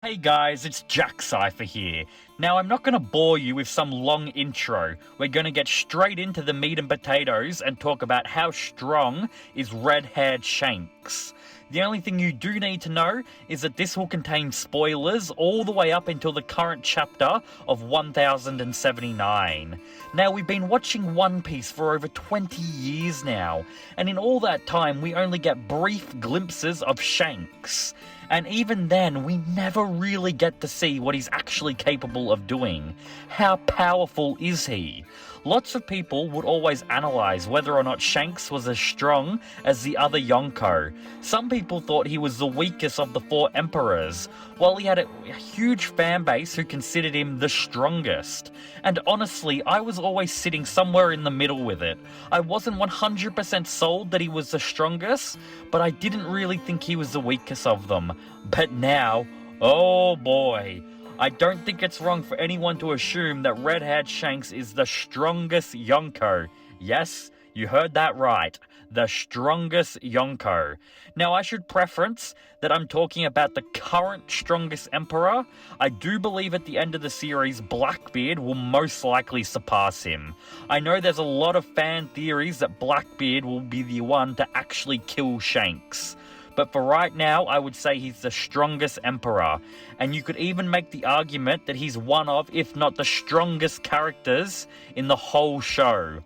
Hey guys, it's Jack Cypher here. Now, I'm not going to bore you with some long intro. We're going to get straight into the meat and potatoes and talk about how strong is Red Haired Shanks. The only thing you do need to know is that this will contain spoilers all the way up until the current chapter of 1079. Now, we've been watching One Piece for over 20 years now, and in all that time we only get brief glimpses of Shanks. And even then, we never really get to see what he's actually capable of doing. How powerful is he? Lots of people would always analyze whether or not Shanks was as strong as the other Yonko. Some people thought he was the weakest of the four emperors, while he had a huge fan base who considered him the strongest. And honestly, I was always sitting somewhere in the middle with it. I wasn't 100% sold that he was the strongest, but I didn't really think he was the weakest of them. But now, oh boy, I don't think it's wrong for anyone to assume that Red Haired Shanks is the strongest Yonko. Yes, you heard that right. The strongest Yonko. Now, I should preference that I'm talking about the current strongest emperor. I do believe at the end of the series, Blackbeard will most likely surpass him. I know there's a lot of fan theories that Blackbeard will be the one to actually kill Shanks. But for right now, I would say he's the strongest emperor. And you could even make the argument that he's one of, if not the strongest characters in the whole show.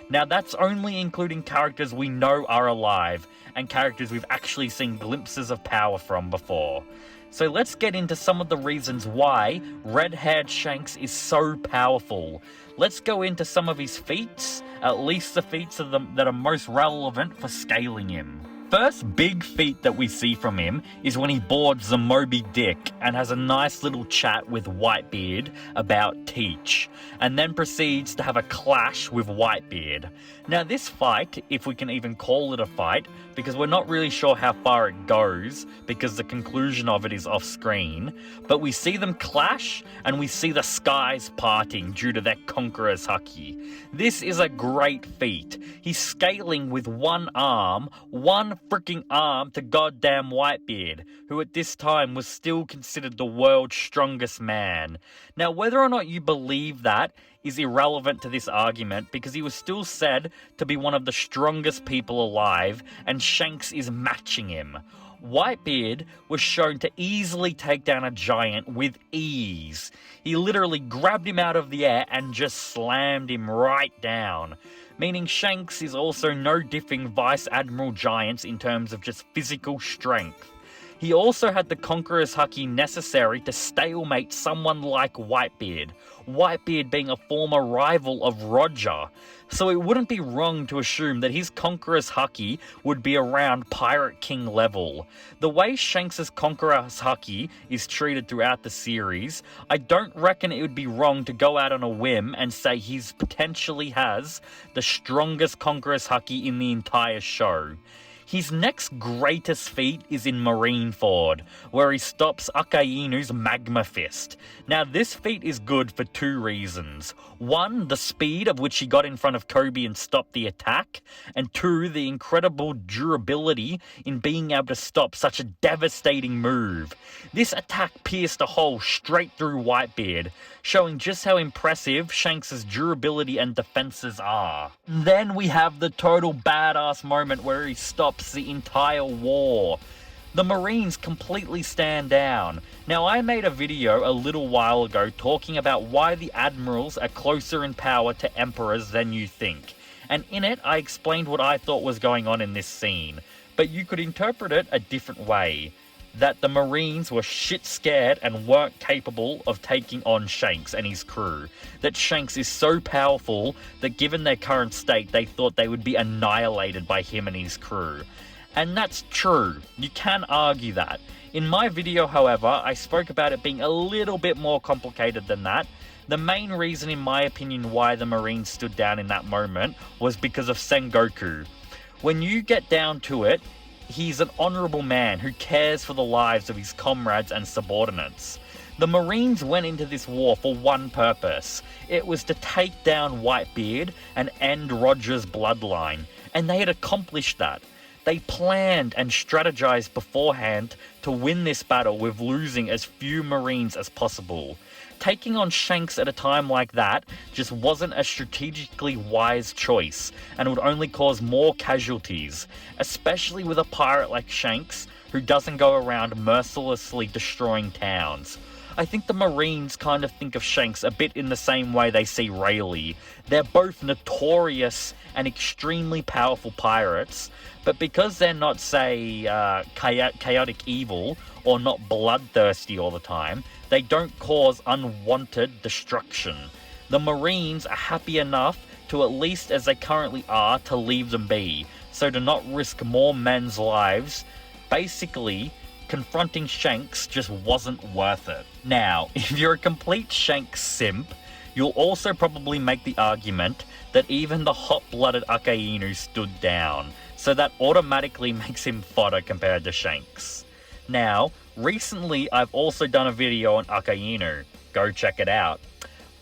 Now, that's only including characters we know are alive, and characters we've actually seen glimpses of power from before. So let's get into some of the reasons why Red Haired Shanks is so powerful. Let's go into some of his feats, at least the feats of them that are most relevant for scaling him. First big feat that we see from him is when he boards the Moby Dick and has a nice little chat with Whitebeard about Teach, and then proceeds to have a clash with Whitebeard. Now, this fight, if we can even call it a fight, because we're not really sure how far it goes, because the conclusion of it is off screen, but we see them clash and we see the skies parting due to their conqueror's haki. This is a great feat. He's scaling with one freaking arm to goddamn Whitebeard, who at this time was still considered the world's strongest man. Now, whether or not you believe that is irrelevant to this argument, because he was still said to be one of the strongest people alive, and Shanks is matching him. Whitebeard was shown to easily take down a giant with ease. He literally grabbed him out of the air and just slammed him right down. Meaning Shanks is also no differing Vice Admiral giants in terms of just physical strength. He also had the Conqueror's Haki necessary to stalemate someone like Whitebeard, Whitebeard being a former rival of Roger. So it wouldn't be wrong to assume that his Conqueror's Haki would be around Pirate King level. The way Shanks' Conqueror's Haki is treated throughout the series, I don't reckon it would be wrong to go out on a whim and say he's potentially has the strongest Conqueror's Haki in the entire show. His next greatest feat is in Marineford, where he stops Akainu's Magma Fist. Now, this feat is good for two reasons. One, the speed of which he got in front of Kobe and stopped the attack, and two, the incredible durability in being able to stop such a devastating move. This attack pierced a hole straight through Whitebeard, showing just how impressive Shanks' durability and defenses are. Then we have the total badass moment where he stops the entire war. The Marines completely stand down. Now, I made a video a little while ago talking about why the Admirals are closer in power to Emperors than you think. And in it, I explained what I thought was going on in this scene. But you could interpret it a different way. That the Marines were shit scared and weren't capable of taking on Shanks and his crew. That Shanks is so powerful that given their current state, they thought they would be annihilated by him and his crew. And that's true. You can argue that. In my video, however, I spoke about it being a little bit more complicated than that. The main reason, in my opinion, why the Marines stood down in that moment was because of Sengoku. When you get down to it, he's an honourable man who cares for the lives of his comrades and subordinates. The Marines went into this war for one purpose. It was to take down Whitebeard and end Roger's bloodline, and they had accomplished that. They planned and strategized beforehand to win this battle with losing as few Marines as possible. Taking on Shanks at a time like that just wasn't a strategically wise choice and would only cause more casualties, especially with a pirate like Shanks who doesn't go around mercilessly destroying towns. I think the Marines kind of think of Shanks a bit in the same way they see Rayleigh. They're both notorious and extremely powerful pirates, but because they're not, say, chaotic evil or not bloodthirsty all the time, they don't cause unwanted destruction. The Marines are happy enough to, at least as they currently are, to leave them be, so to not risk more men's lives. Basically, confronting Shanks just wasn't worth it. Now, if you're a complete Shanks simp, you'll also probably make the argument that even the hot-blooded Akainu stood down, so that automatically makes him fodder compared to Shanks. Now, recently I've also done a video on Akainu, go check it out,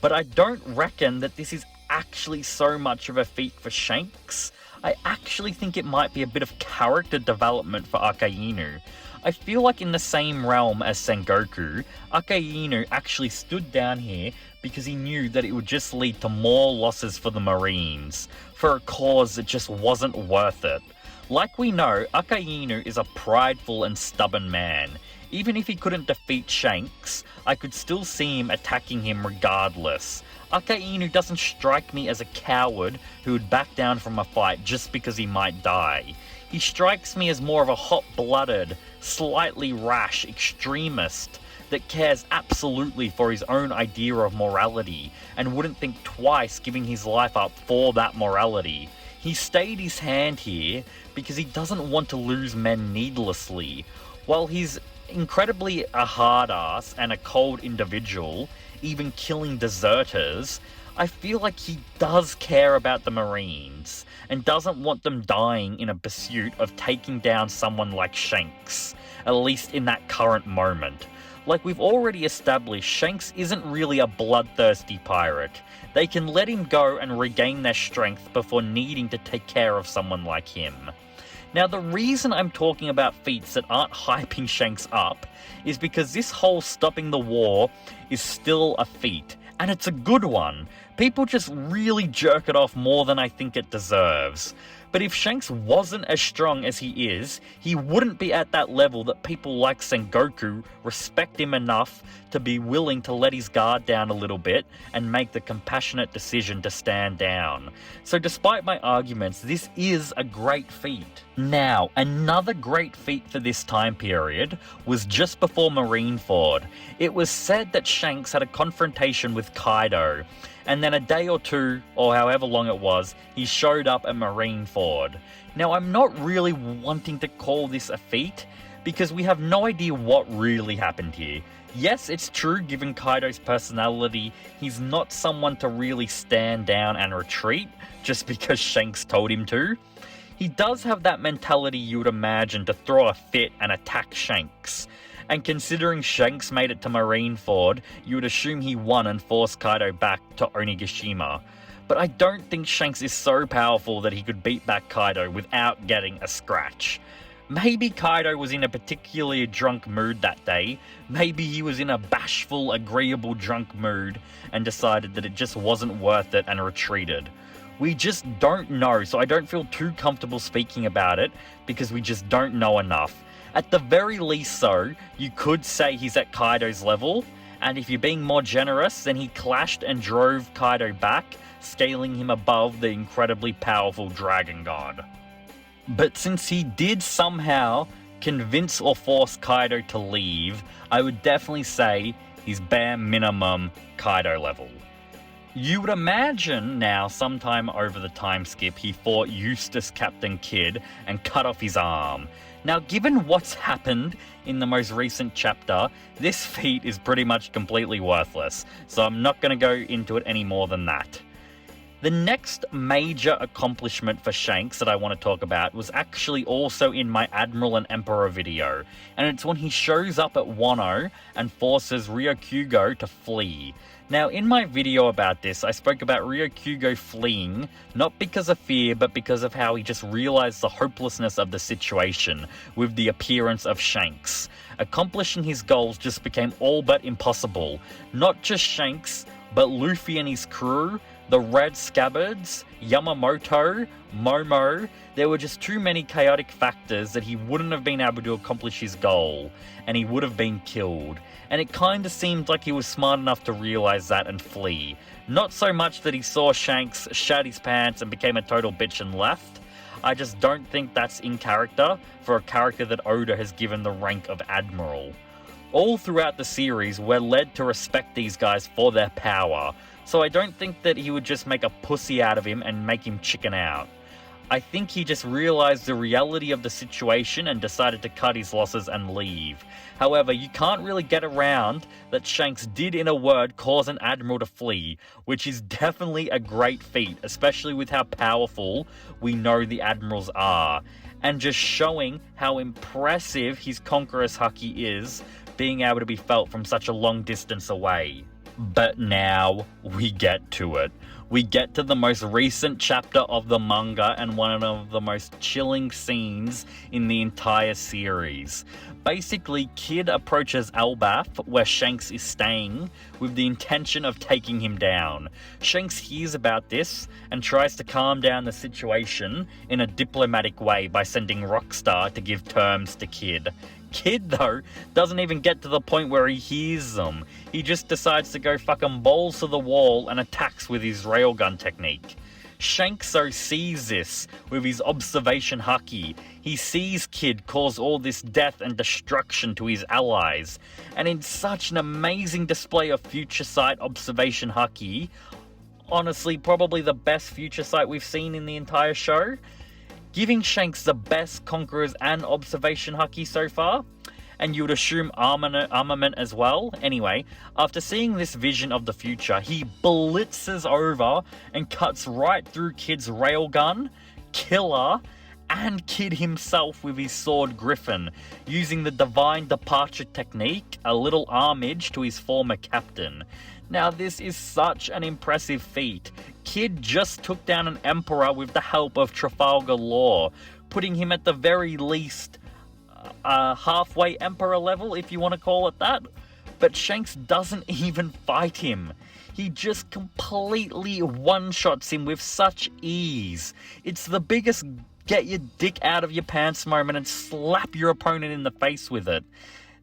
but I don't reckon that this is actually so much of a feat for Shanks. I actually think it might be a bit of character development for Akainu. I feel like in the same realm as Sengoku, Akainu actually stood down here because he knew that it would just lead to more losses for the Marines, for a cause that just wasn't worth it. Like we know, Akainu is a prideful and stubborn man. Even if he couldn't defeat Shanks, I could still see him attacking him regardless. Akainu doesn't strike me as a coward who would back down from a fight just because he might die. He strikes me as more of a hot-blooded, slightly rash extremist that cares absolutely for his own idea of morality and wouldn't think twice giving his life up for that morality. He stayed his hand here because he doesn't want to lose men needlessly. While he's incredibly a hard-ass and a cold individual, even killing deserters, I feel like he does care about the Marines and doesn't want them dying in a pursuit of taking down someone like Shanks, at least in that current moment. Like we've already established, Shanks isn't really a bloodthirsty pirate. They can let him go and regain their strength before needing to take care of someone like him. Now, the reason I'm talking about feats that aren't hyping Shanks up is because this whole stopping the war is still a feat, and it's a good one. People just really jerk it off more than I think it deserves. But if Shanks wasn't as strong as he is, he wouldn't be at that level that people like Sengoku respect him enough to be willing to let his guard down a little bit and make the compassionate decision to stand down. So despite my arguments, this is a great feat. Now, another great feat for this time period was just before Marineford. It was said that Shanks had a confrontation with Kaido, and then a day or two, or however long it was, he showed up at Marineford. Now, I'm not really wanting to call this a feat, because we have no idea what really happened here. Yes, it's true, given Kaido's personality, he's not someone to really stand down and retreat, just because Shanks told him to. He does have that mentality you would imagine to throw a fit and attack Shanks. And considering Shanks made it to Marineford, you would assume he won and forced Kaido back to Onigashima. But I don't think Shanks is so powerful that he could beat back Kaido without getting a scratch. Maybe Kaido was in a particularly drunk mood that day. Maybe he was in a bashful, agreeable drunk mood and decided that it just wasn't worth it and retreated. We just don't know, so I don't feel too comfortable speaking about it because we just don't know enough. At the very least so, you could say he's at Kaido's level, and if you're being more generous, then he clashed and drove Kaido back, scaling him above the incredibly powerful Dragon God. But since he did somehow convince or force Kaido to leave, I would definitely say he's bare minimum Kaido level. You would imagine now, sometime over the time skip, he fought Eustace Captain Kidd and cut off his arm. Now, given what's happened in the most recent chapter, this feat is pretty much completely worthless, so I'm not going to go into it any more than that. The next major accomplishment for Shanks that I want to talk about was actually also in my Admiral and Emperor video, and it's when he shows up at Wano and forces Ryokugo to flee. Now, in my video about this, I spoke about Ryokugo fleeing, not because of fear, but because of how he just realized the hopelessness of the situation with the appearance of Shanks. Accomplishing his goals just became all but impossible. Not just Shanks, but Luffy and his crew, the Red Scabbards, Yamamoto, Momo. There were just too many chaotic factors that he wouldn't have been able to accomplish his goal, and he would have been killed. And it kinda seemed like he was smart enough to realize that and flee. Not so much that he saw Shanks, shat his pants, and became a total bitch and left. I just don't think that's in character for a character that Oda has given the rank of Admiral. All throughout the series, we're led to respect these guys for their power, so I don't think that he would just make a pussy out of him and make him chicken out. I think he just realized the reality of the situation and decided to cut his losses and leave. However, you can't really get around that Shanks did, in a word, cause an Admiral to flee, which is definitely a great feat, especially with how powerful we know the Admirals are, and just showing how impressive his Conqueror's Haki is, being able to be felt from such a long distance away. But now we get to it. We get to the most recent chapter of the manga and one of the most chilling scenes in the entire series. Basically, Kid approaches Elbaf, where Shanks is staying, with the intention of taking him down. Shanks hears about this and tries to calm down the situation in a diplomatic way by sending Rockstar to give terms to Kid. Kid, though, doesn't even get to the point where he hears them. He just decides to go fucking balls to the wall and attacks with his railgun technique. Shanks so sees this with his observation haki. He sees Kid cause all this death and destruction to his allies, and in such an amazing display of future sight observation haki, honestly probably the best future sight we've seen in the entire show, giving Shanks the best Conquerors and observation haki so far, and you would assume armament as well. Anyway, after seeing this vision of the future, he blitzes over and cuts right through Kid's railgun, Killer, and Kid himself with his sword Griffin, using the Divine Departure technique, a little homage to his former captain. Now, this is such an impressive feat. Kid just took down an Emperor with the help of Trafalgar Law, putting him at the very least halfway Emperor level, if you want to call it that. But Shanks doesn't even fight him. He just completely one-shots him with such ease. It's the biggest get your dick out of your pants moment and slap your opponent in the face with it.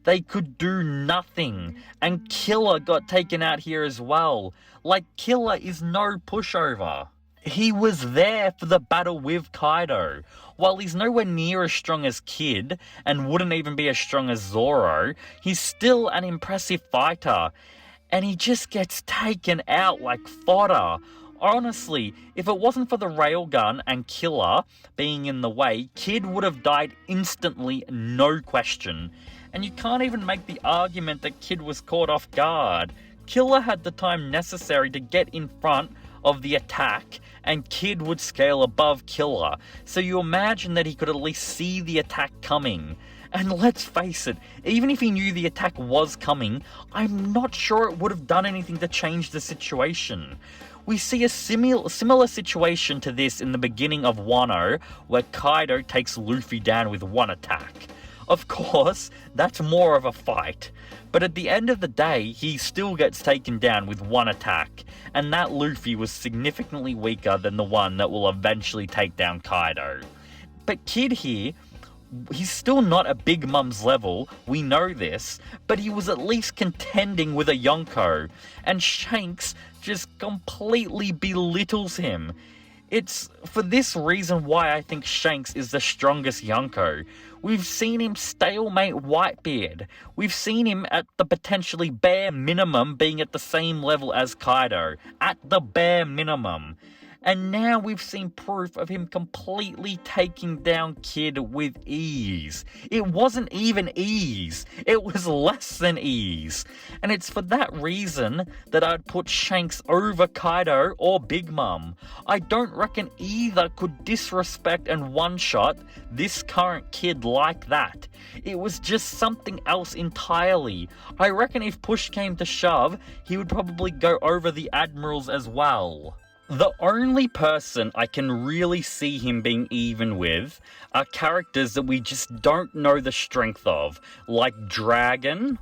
They could do nothing, and Killer got taken out here as well. Like, Killer is no pushover. He was there for the battle with Kaido. While he's nowhere near as strong as Kid, and wouldn't even be as strong as Zoro, he's still an impressive fighter. And he just gets taken out like fodder. Honestly, if it wasn't for the railgun and Killer being in the way, Kid would have died instantly, no question. And you can't even make the argument that Kid was caught off guard. Killer had the time necessary to get in front of the attack, and Kid would scale above Killer. So you imagine that he could at least see the attack coming. And let's face it, even if he knew the attack was coming, I'm not sure it would have done anything to change the situation. We see a similar situation to this in the beginning of Wano, where Kaido takes Luffy down with one attack. Of course, that's more of a fight, but at the end of the day, he still gets taken down with one attack, and that Luffy was significantly weaker than the one that will eventually take down Kaido. But Kid here, he's still not at Big Mum's level, we know this, but he was at least contending with a Yonko, and Shanks just completely belittles him. It's for this reason why I think Shanks is the strongest Yonko. We've seen him stalemate Whitebeard. We've seen him at the potentially bare minimum being at the same level as Kaido. At the bare minimum. And now we've seen proof of him completely taking down Kid with ease. It wasn't even ease, it was less than ease. And it's for that reason that I'd put Shanks over Kaido or Big Mom. I don't reckon either could disrespect and one-shot this current Kid like that. It was just something else entirely. I reckon if push came to shove, he would probably go over the Admirals as well. The only person I can really see him being even with are characters that we just don't know the strength of, like Dragon,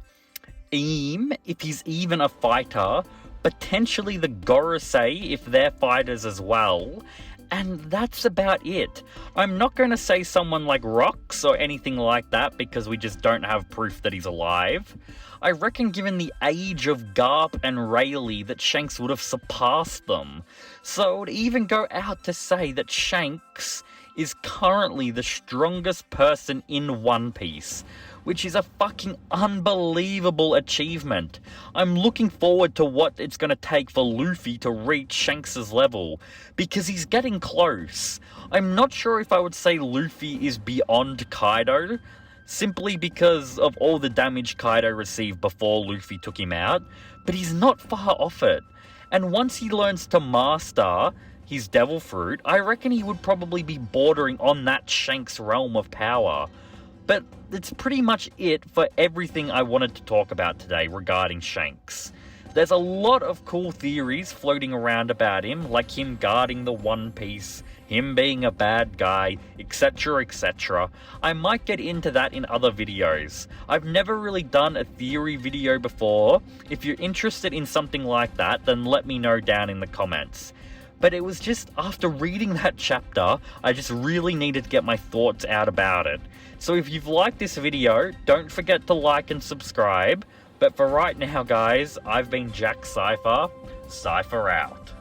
Eam, if he's even a fighter, potentially the Gorosei if they're fighters as well, and that's about it. I'm not going to say someone like Rox or anything like that because we just don't have proof that he's alive. I reckon given the age of Garp and Rayleigh that Shanks would have surpassed them. So I would even go out to say that Shanks is currently the strongest person in One Piece, which is a fucking unbelievable achievement. I'm looking forward to what it's going to take for Luffy to reach Shanks' level, because he's getting close. I'm not sure if I would say Luffy is beyond Kaido, simply because of all the damage Kaido received before Luffy took him out, but he's not far off it. And once he learns to master his Devil Fruit, I reckon he would probably be bordering on that Shanks realm of power. But that's pretty much it for everything I wanted to talk about today regarding Shanks. There's a lot of cool theories floating around about him, like him guarding the One Piece, him being a bad guy, etc, etc. I might get into that in other videos. I've never really done a theory video before. If you're interested in something like that, then let me know down in the comments. But it was just after reading that chapter, I just really needed to get my thoughts out about it. So if you've liked this video, don't forget to like and subscribe. But for right now, guys, I've been Jack Cypher. Cypher out.